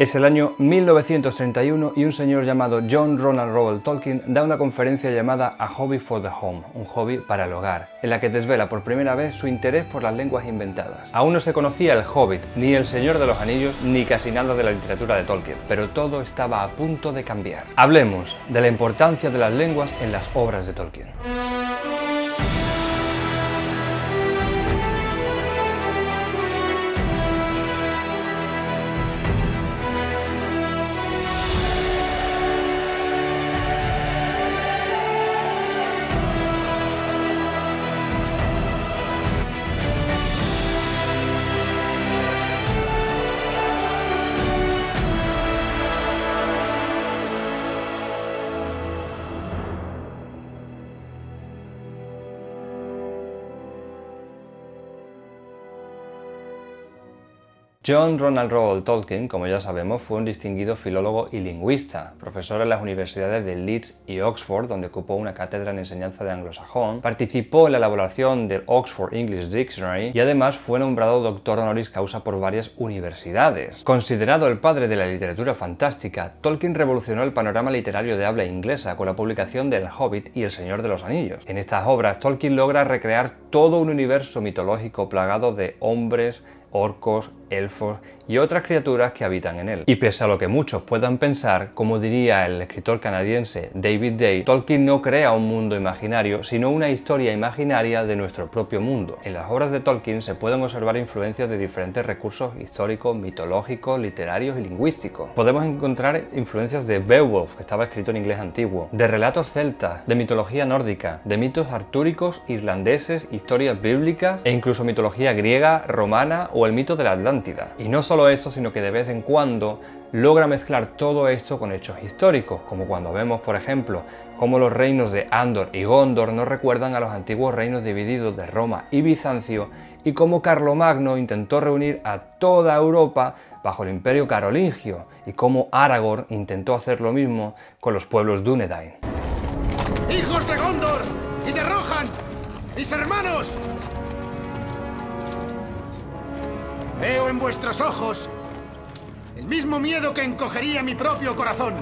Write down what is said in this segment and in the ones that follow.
Es el año 1931 y un señor llamado John Ronald Reuel Tolkien da una conferencia llamada A Hobby for the Home, un hobby para el hogar, en la que desvela por primera vez su interés por las lenguas inventadas. Aún no se conocía el Hobbit, ni el Señor de los Anillos, ni casi nada de la literatura de Tolkien, pero todo estaba a punto de cambiar. Hablemos de la importancia de las lenguas en las obras de Tolkien. John Ronald Reuel Tolkien, como ya sabemos, fue un distinguido filólogo y lingüista, profesor en las universidades de Leeds y Oxford, donde ocupó una cátedra en enseñanza de anglosajón, participó en la elaboración del Oxford English Dictionary y además fue nombrado doctor honoris causa por varias universidades. Considerado el padre de la literatura fantástica, Tolkien revolucionó el panorama literario de habla inglesa con la publicación del Hobbit y El Señor de los Anillos. En estas obras, Tolkien logra recrear todo un universo mitológico plagado de hombres, orcos, elfos y otras criaturas que habitan en él. Y pese a lo que muchos puedan pensar, como diría el escritor canadiense David Day, Tolkien no crea un mundo imaginario, sino una historia imaginaria de nuestro propio mundo. En las obras de Tolkien se pueden observar influencias de diferentes recursos históricos, mitológicos, literarios y lingüísticos. Podemos encontrar influencias de Beowulf, que estaba escrito en inglés antiguo, de relatos celtas, de mitología nórdica, de mitos artúricos, irlandeses, historias bíblicas e incluso mitología griega, romana o el mito de la Atlántida. Y no solo eso, sino que de vez en cuando logra mezclar todo esto con hechos históricos, como cuando vemos, por ejemplo, cómo los reinos de Andor y Gondor nos recuerdan a los antiguos reinos divididos de Roma y Bizancio, y cómo Carlomagno intentó reunir a toda Europa bajo el imperio carolingio, y cómo Aragorn intentó hacer lo mismo con los pueblos Dúnedain. ¡Hijos de Gondor y de Rohan, mis hermanos! Veo en vuestros ojos el mismo miedo que encogería mi propio corazón.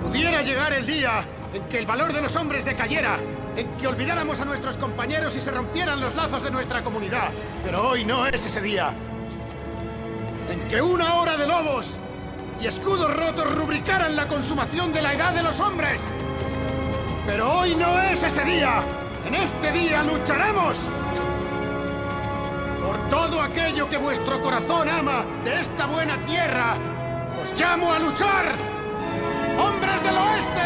Pudiera llegar el día en que el valor de los hombres decayera, en que olvidáramos a nuestros compañeros y se rompieran los lazos de nuestra comunidad. Pero hoy no es ese día. En que una hora de lobos y escudos rotos rubricaran la consumación de la edad de los hombres. Pero hoy no es ese día. En este día lucharemos por todo aquello que vuestro corazón ama de esta buena tierra. Os llamo a luchar, hombres del oeste.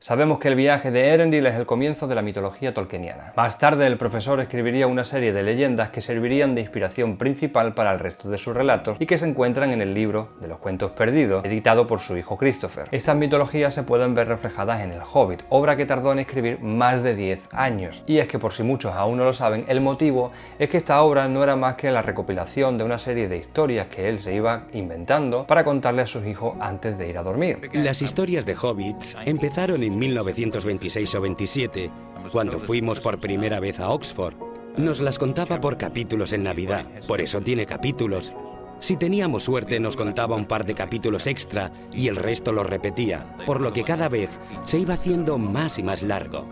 Sabemos que el viaje de Eärendil es el comienzo de la mitología tolkieniana. Más tarde el profesor escribiría una serie de leyendas que servirían de inspiración principal para el resto de sus relatos y que se encuentran en el libro de los cuentos perdidos, editado por su hijo Christopher. Estas mitologías se pueden ver reflejadas en El Hobbit, obra que tardó en escribir más de 10 años. Y es que, por si muchos aún no lo saben, el motivo es que esta obra no era más que la recopilación de una serie de historias que él se iba inventando para contarle a sus hijos antes de ir a dormir. Las historias de hobbits empezaron en 1926 o 27, cuando fuimos por primera vez a Oxford. Nos las contaba por capítulos en Navidad, por eso tiene capítulos. Si teníamos suerte nos contaba un par de capítulos extra y el resto lo repetía, por lo que cada vez se iba haciendo más y más largo.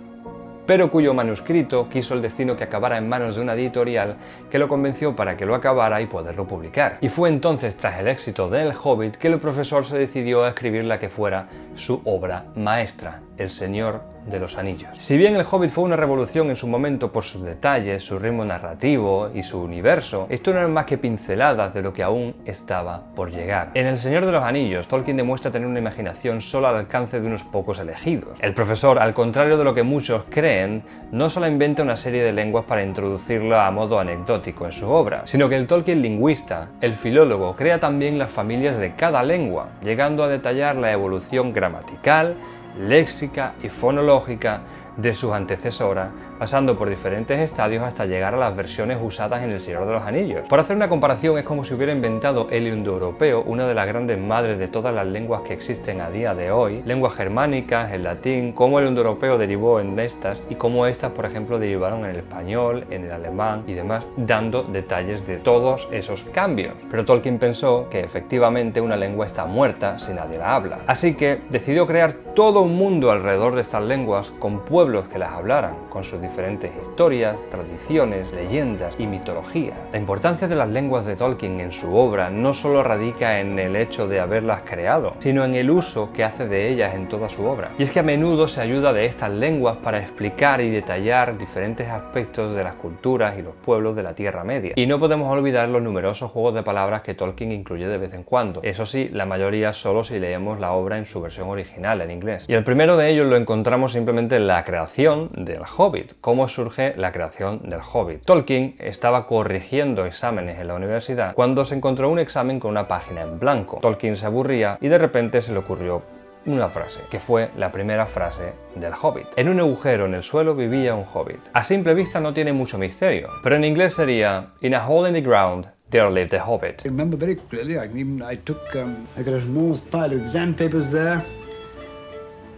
Pero cuyo manuscrito quiso el destino que acabara en manos de una editorial que lo convenció para que lo acabara y poderlo publicar. Y fue entonces, tras el éxito de El Hobbit, que el profesor se decidió a escribir la que fuera su obra maestra, El Señor de los Anillos. Si bien El Hobbit fue una revolución en su momento por sus detalles, su ritmo narrativo y su universo, esto no eran más que pinceladas de lo que aún estaba por llegar. En El Señor de los Anillos, Tolkien demuestra tener una imaginación solo al alcance de unos pocos elegidos. El profesor, al contrario de lo que muchos creen, no solo inventa una serie de lenguas para introducirlo a modo anecdótico en su obra, sino que el Tolkien lingüista, el filólogo, crea también las familias de cada lengua, llegando a detallar la evolución gramatical, léxica y fonológica de sus antecesoras, pasando por diferentes estadios hasta llegar a las versiones usadas en El Señor de los Anillos. Por hacer una comparación, es como si hubiera inventado el indoeuropeo, una de las grandes madres de todas las lenguas que existen a día de hoy, lenguas germánicas, el latín, cómo el indoeuropeo derivó en estas y cómo estas, por ejemplo, derivaron en el español, en el alemán y demás, dando detalles de todos esos cambios. Pero Tolkien pensó que efectivamente una lengua está muerta si nadie la habla. Así que decidió crear todo un mundo alrededor de estas lenguas con pueblos que las hablaran, con sus diferentes historias, tradiciones, leyendas y mitologías. La importancia de las lenguas de Tolkien en su obra no solo radica en el hecho de haberlas creado, sino en el uso que hace de ellas en toda su obra. Y es que a menudo se ayuda de estas lenguas para explicar y detallar diferentes aspectos de las culturas y los pueblos de la Tierra Media. Y no podemos olvidar los numerosos juegos de palabras que Tolkien incluye de vez en cuando. Eso sí, la mayoría solo si leemos la obra en su versión original, en inglés. Y el primero de ellos lo encontramos simplemente en la creación del Hobbit. ¿Cómo surge la creación del Hobbit? Tolkien estaba corrigiendo exámenes en la universidad cuando se encontró un examen con una página en blanco. Tolkien se aburría y de repente se le ocurrió una frase, que fue la primera frase del Hobbit. En un agujero en el suelo vivía un hobbit. A simple vista no tiene mucho misterio, pero en inglés sería In a hole in the ground there lived a hobbit. I remember very clearly. I got an enormous pile of exam papers there,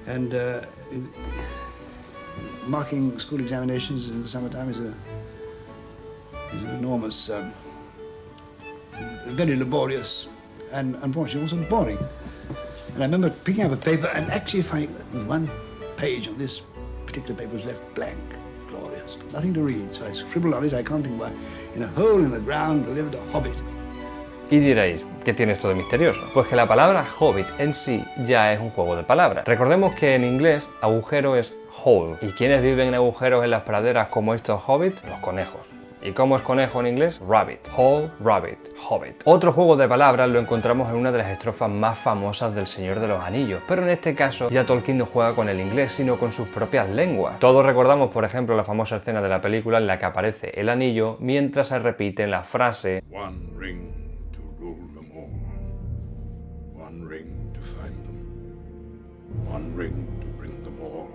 and marking school examinations in the summertime is an enormous, very laborious, and unfortunately also boring. And I remember picking up a paper and actually finding that one page on this particular paper was left blank. Glorious. Nothing to read. So I scribbled on it, I can't think why. In a hole in the ground there lived a hobbit. Y diréis, ¿qué tiene esto de misterioso? Pues que la palabra hobbit en sí ya es un juego de palabras. Recordemos que en inglés agujero es hole. ¿Y quiénes viven en agujeros en las praderas como estos hobbits? Los conejos. ¿Y cómo es conejo en inglés? Rabbit. Hole, rabbit, hobbit. Otro juego de palabras lo encontramos en una de las estrofas más famosas del Señor de los Anillos, pero en este caso ya Tolkien no juega con el inglés, sino con sus propias lenguas. Todos recordamos, por ejemplo, la famosa escena de la película en la que aparece el anillo mientras se repite la frase One ring to rule them all. One ring to find them. One ring to bring them all.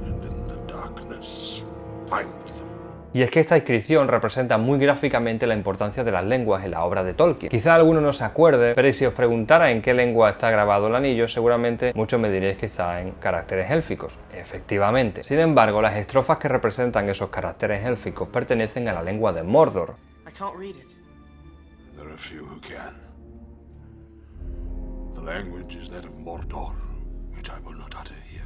And in the darkness find them. Y es que esta inscripción representa muy gráficamente la importancia de las lenguas en la obra de Tolkien. Quizá alguno no se acuerde, pero si os preguntara en qué lengua está grabado el anillo, seguramente muchos me diréis que está en caracteres élficos. Efectivamente. Sin embargo, las estrofas que representan esos caracteres élficos pertenecen a la lengua de Mordor. I can't read it. There are few who can. The language is that of Mordor, which I will not utter here.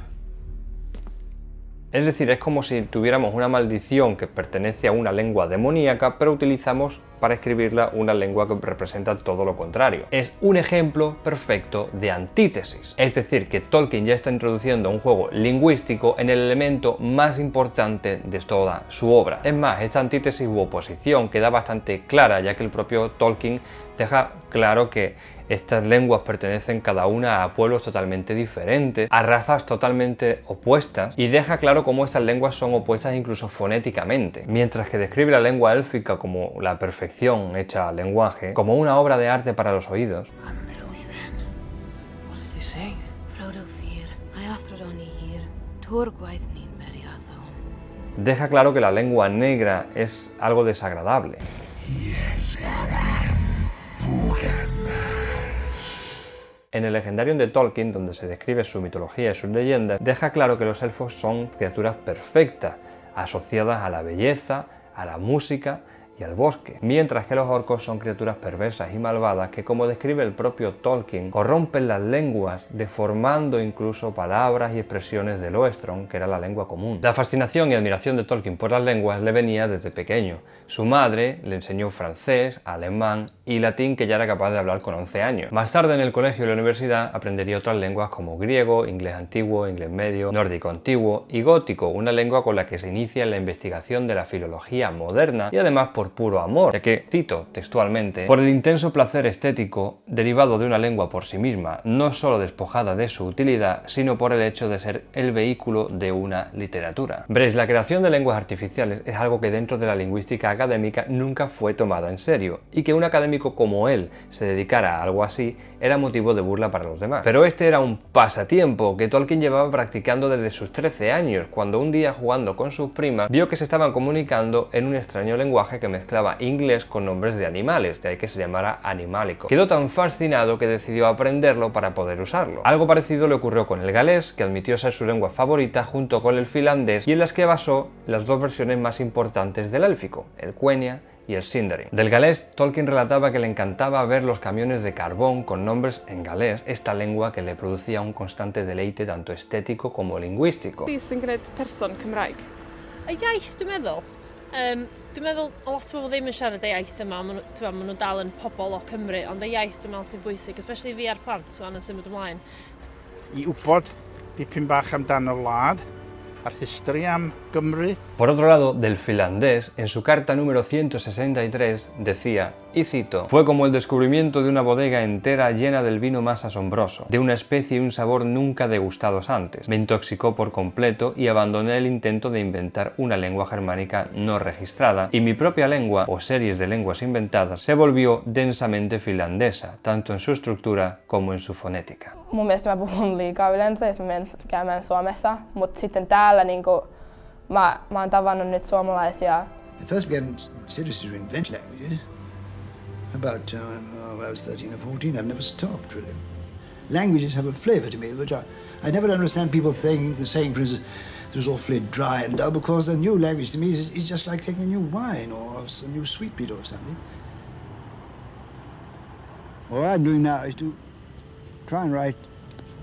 Es decir, es como si tuviéramos una maldición que pertenece a una lengua demoníaca, pero utilizamos para escribirla una lengua que representa todo lo contrario. Es un ejemplo perfecto de antítesis. Es decir, que Tolkien ya está introduciendo un juego lingüístico en el elemento más importante de toda su obra. Es más, esta antítesis u oposición queda bastante clara, ya que el propio Tolkien deja claro que estas lenguas pertenecen cada una a pueblos totalmente diferentes, a razas totalmente opuestas, y deja claro cómo estas lenguas son opuestas incluso fonéticamente. Mientras que describe la lengua élfica como la perfección hecha al lenguaje, como una obra de arte para los oídos. Deja claro que la lengua negra es algo desagradable. En el Legendarium de Tolkien, donde se describe su mitología y sus leyendas, deja claro que los elfos son criaturas perfectas, asociadas a la belleza, a la música y al bosque, mientras que los orcos son criaturas perversas y malvadas que, como describe el propio Tolkien, corrompen las lenguas, deformando incluso palabras y expresiones del Oestron, que era la lengua común. La fascinación y admiración de Tolkien por las lenguas le venía desde pequeño. Su madre le enseñó francés, alemán y latín, que ya era capaz de hablar con 11 años. Más tarde, en el colegio y la universidad, aprendería otras lenguas como griego, inglés antiguo, inglés medio, nórdico antiguo y gótico, una lengua con la que se inicia en la investigación de la filología moderna y además por por puro amor, ya que, cito textualmente, por el intenso placer estético derivado de una lengua por sí misma, no solo despojada de su utilidad, sino por el hecho de ser el vehículo de una literatura. Veréis, la creación de lenguas artificiales es algo que dentro de la lingüística académica nunca fue tomada en serio, y que un académico como él se dedicara a algo así era motivo de burla para los demás. Pero este era un pasatiempo que Tolkien llevaba practicando desde sus 13 años, cuando un día jugando con sus primas vio que se estaban comunicando en un extraño lenguaje que mezclaba inglés con nombres de animales, de ahí que se llamara animálico. Quedó tan fascinado que decidió aprenderlo para poder usarlo. Algo parecido le ocurrió con el galés, que admitió ser su lengua favorita junto con el finlandés, y en las que basó las dos versiones más importantes del élfico, el Quenya y el Sindarin. Del galés, Tolkien relataba que le encantaba ver los camiones de carbón con nombres en galés, esta lengua que le producía un constante deleite tanto estético como lingüístico. Sy'n gwneud person Cymraeg? Y iaith, dwi'n meddwl. Dwi'n meddwl a lot o bobl ddim yn siarad y iaith yma, maen nhw dal yn pobl o Cymru, ond y iaith dwi'n meddwl sy'n bwysig, especially fi a'r plant, yn symud ymlaen. I wybod dipyn bach amdano wlad, a'r history am Gymru. Por otro lado, del finlandés, en su carta número 163 decía, y cito, fue como el descubrimiento de una bodega entera llena del vino más asombroso, de una especie y un sabor nunca degustados antes. Me intoxicó por completo y abandoné el intento de inventar una lengua germánica no registrada, y mi propia lengua, o series de lenguas inventadas, se volvió densamente finlandesa, tanto en su estructura como en su fonética. Mun mielestä mä puhun liikaa yleensä, jos mä menen käymään Suomessa, mutta sitten täällä mä oon tavannut nyt suomalaisia. I first began seriously to invent languages. About when I was 13 or 14, I've never stopped, really. Languages have a flavour to me, which I never understand people saying, for instance, it was awfully dry and dull, because a new language to me is just like taking a new wine or a new sweetmeat or something. What I'm doing now is to try and write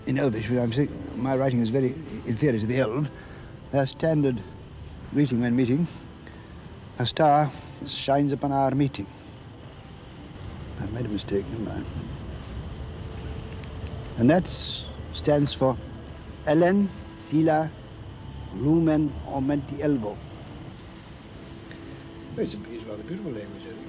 in Elvish, because my writing is very inferior to the Elv. Their standard greeting when meeting, a star shines upon our meeting. I've made a mistake, never mind. And that stands for Ellen Sila Lumen Aumenti Elvo. It's a rather beautiful language, I think.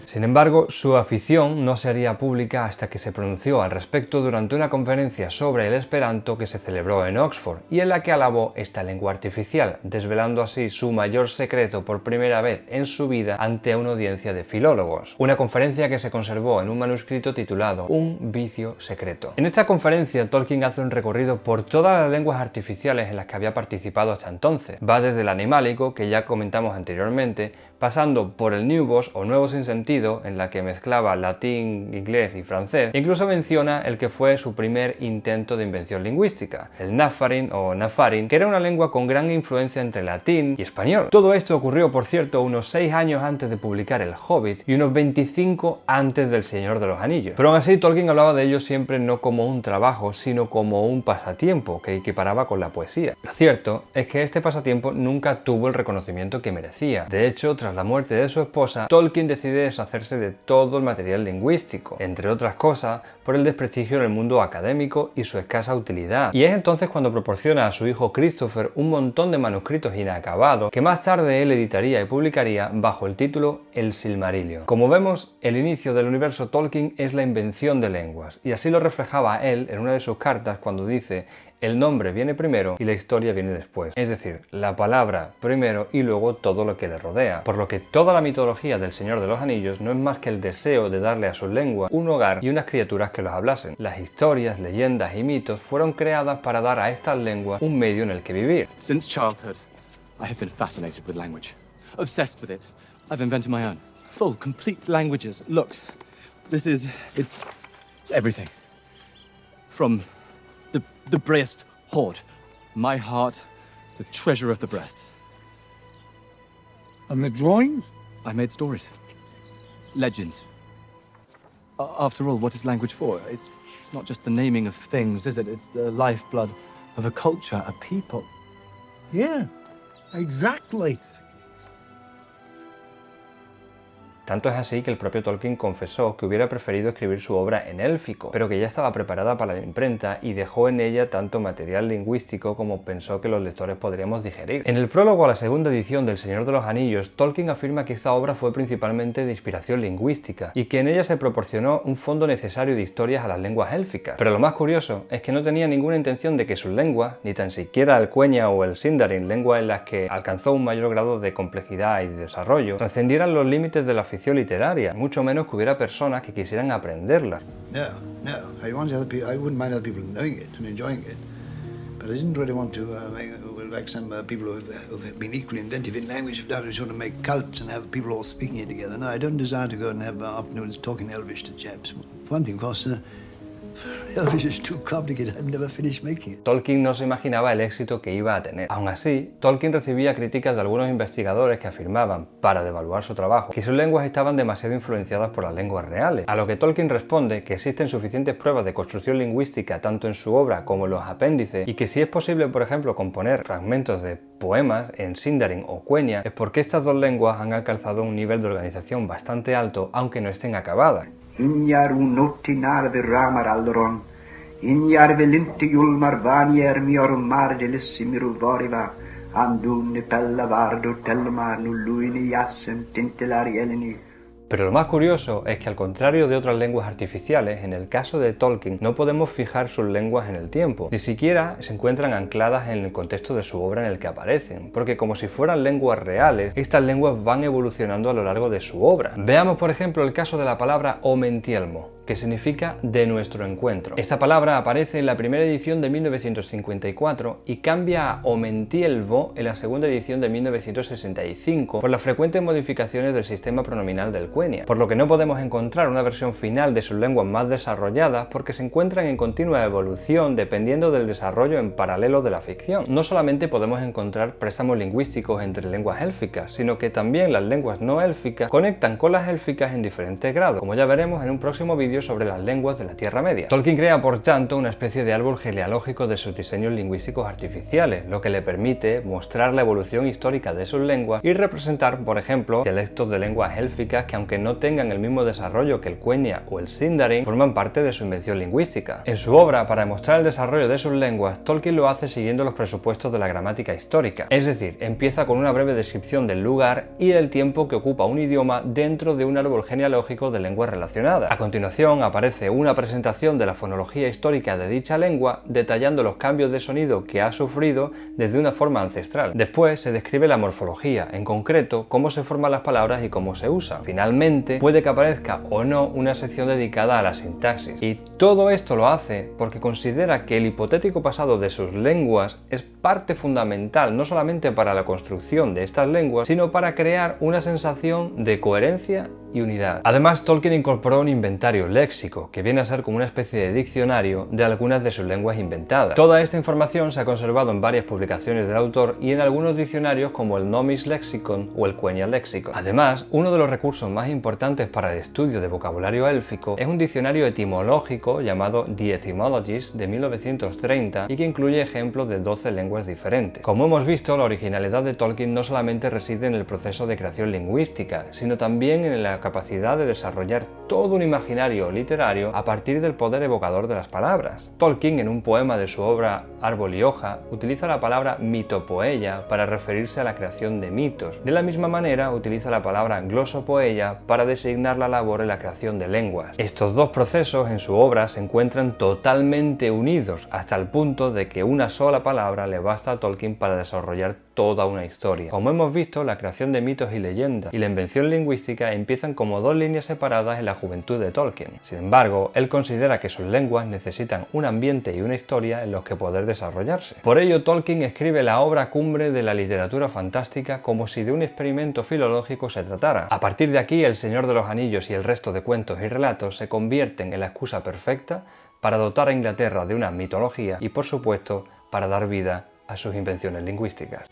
Sin embargo, su afición no sería pública hasta que se pronunció al respecto durante una conferencia sobre el esperanto que se celebró en Oxford y en la que alabó esta lengua artificial, desvelando así su mayor secreto por primera vez en su vida ante una audiencia de filólogos. Una conferencia que se conservó en un manuscrito titulado Un vicio secreto. En esta conferencia, Tolkien hace un recorrido por todas las lenguas artificiales en las que había participado hasta entonces. Va desde el animálico, que ya comentamos anteriormente, pasando por el Newbos o nuevo sin sentido, en la que mezclaba latín, inglés y francés. Incluso menciona el que fue su primer intento de invención lingüística, el Nafarin o Nafarin, que era una lengua con gran influencia entre latín y español. Todo esto ocurrió, por cierto, unos 6 años antes de publicar El Hobbit y unos 25 antes del Señor de los Anillos. Pero aún así, Tolkien hablaba de ello siempre no como un trabajo, sino como un pasatiempo que equiparaba con la poesía. Lo cierto es que este pasatiempo nunca tuvo el reconocimiento que merecía. De hecho, tras la muerte de su esposa, Tolkien decide deshacerse de todo el material lingüístico, entre otras cosas por el desprestigio en el mundo académico y su escasa utilidad. Y es entonces cuando proporciona a su hijo Christopher un montón de manuscritos inacabados que más tarde él editaría y publicaría bajo el título El Silmarillion. Como vemos, el inicio del universo Tolkien es la invención de lenguas, y así lo reflejaba él en una de sus cartas cuando dice: el nombre viene primero y la historia viene después. Es decir, la palabra primero y luego todo lo que le rodea. Por lo que toda la mitología del Señor de los Anillos no es más que el deseo de darle a sus lenguas un hogar y unas criaturas que los hablasen. Las historias, leyendas y mitos fueron creadas para dar a estas lenguas un medio en el que vivir. Since childhood, I have been fascinated with language. Obsessed with it. I've invented my own. Full, complete languages. Look, it's everything. From the Breast hoard. My heart, the treasure of the breast. And the drawings? I made stories. Legends. After all, what is language for? It's not just the naming of things, is it? It's the lifeblood of a culture, a people. Yeah, exactly. Tanto es así que el propio Tolkien confesó que hubiera preferido escribir su obra en élfico, pero que ya estaba preparada para la imprenta y dejó en ella tanto material lingüístico como pensó que los lectores podríamos digerir. En el prólogo a la segunda edición del Señor de los Anillos, Tolkien afirma que esta obra fue principalmente de inspiración lingüística y que en ella se proporcionó un fondo necesario de historias a las lenguas élficas. Pero lo más curioso es que no tenía ninguna intención de que sus lenguas, ni tan siquiera el Quenya o el Sindarin, lenguas en las que alcanzó un mayor grado de complejidad y de desarrollo, trascendieran los límites de la ficción literaria, mucho menos que hubiera personas que quisieran aprenderlas. No. I wouldn't mind other people knowing it and enjoying it, but I didn't really want to make, like some people who've been equally inventive in language have done, to sort of make cults and have people all speaking it together. No, I don't desire to go and have afternoons talking Elvish to chaps. One thing, of course, Elvish is too complicated. I've never finished making it. Tolkien no se imaginaba el éxito que iba a tener. Aún así, Tolkien recibía críticas de algunos investigadores que afirmaban, para devaluar su trabajo, que sus lenguas estaban demasiado influenciadas por las lenguas reales, a lo que Tolkien responde que existen suficientes pruebas de construcción lingüística tanto en su obra como en los apéndices y que si es posible, por ejemplo, componer fragmentos de poemas en Sindarin o Quenya, es porque estas dos lenguas han alcanzado un nivel de organización bastante alto, aunque no estén acabadas. Injar unuti narve ramar aldoron, injar velinti julmar vanier mior margelissimiru voriva, andune pella vardo telmar nulluini jassen tintelari eleni. Pero lo más curioso es que al contrario de otras lenguas artificiales, en el caso de Tolkien no podemos fijar sus lenguas en el tiempo, ni siquiera se encuentran ancladas en el contexto de su obra en el que aparecen, porque como si fueran lenguas reales, estas lenguas van evolucionando a lo largo de su obra. Veamos por ejemplo el caso de la palabra Omentielmo, que significa de nuestro encuentro. Esta palabra aparece en la primera edición de 1954 y cambia a Omentielvo en la segunda edición de 1965 por las frecuentes modificaciones del sistema pronominal del Quenya, por lo que no podemos encontrar una versión final de sus lenguas más desarrolladas porque se encuentran en continua evolución dependiendo del desarrollo en paralelo de la ficción. No solamente podemos encontrar préstamos lingüísticos entre lenguas élficas, sino que también las lenguas no élficas conectan con las élficas en diferentes grados, como ya veremos en un próximo vídeo sobre las lenguas de la Tierra Media. Tolkien crea, por tanto, una especie de árbol genealógico de sus diseños lingüísticos artificiales, lo que le permite mostrar la evolución histórica de sus lenguas y representar, por ejemplo, dialectos de lenguas élficas que, aunque no tengan el mismo desarrollo que el Quenya o el Sindarin, forman parte de su invención lingüística. En su obra, para demostrar el desarrollo de sus lenguas, Tolkien lo hace siguiendo los presupuestos de la gramática histórica, es decir, empieza con una breve descripción del lugar y del tiempo que ocupa un idioma dentro de un árbol genealógico de lenguas relacionadas. A continuación, aparece una presentación de la fonología histórica de dicha lengua, detallando los cambios de sonido que ha sufrido desde una forma ancestral. Después se describe la morfología, en concreto cómo se forman las palabras y cómo se usan. Finalmente, puede que aparezca o no una sección dedicada a la sintaxis. Y todo esto lo hace porque considera que el hipotético pasado de sus lenguas es parte fundamental no solamente para la construcción de estas lenguas, sino para crear una sensación de coherencia y unidad. Además, Tolkien incorporó un inventario léxico, que viene a ser como una especie de diccionario de algunas de sus lenguas inventadas. Toda esta información se ha conservado en varias publicaciones del autor y en algunos diccionarios como el Nomis Lexicon o el Quenya Lexicon. Además, uno de los recursos más importantes para el estudio de vocabulario élfico es un diccionario etimológico llamado The Etymologies de 1930 y que incluye ejemplos de 12 lenguas diferentes. Como hemos visto, la originalidad de Tolkien no solamente reside en el proceso de creación lingüística, sino también en la capacidad de desarrollar todo un imaginario literario a partir del poder evocador de las palabras. Tolkien, en un poema de su obra Árbol y hoja, utiliza la palabra mitopoeia para referirse a la creación de mitos. De la misma manera, utiliza la palabra glosopoeia para designar la labor en la creación de lenguas. Estos dos procesos en su obra se encuentran totalmente unidos, hasta el punto de que una sola palabra le basta a Tolkien para desarrollar toda una historia. Como hemos visto, la creación de mitos y leyendas y la invención lingüística empiezan como dos líneas separadas en la juventud de Tolkien. Sin embargo, él considera que sus lenguas necesitan un ambiente y una historia en los que poder desarrollarse. Por ello, Tolkien escribe la obra cumbre de la literatura fantástica como si de un experimento filológico se tratara. A partir de aquí, El Señor de los Anillos y el resto de cuentos y relatos se convierten en la excusa perfecta para dotar a Inglaterra de una mitología y, por supuesto, para dar vida a sus invenciones lingüísticas.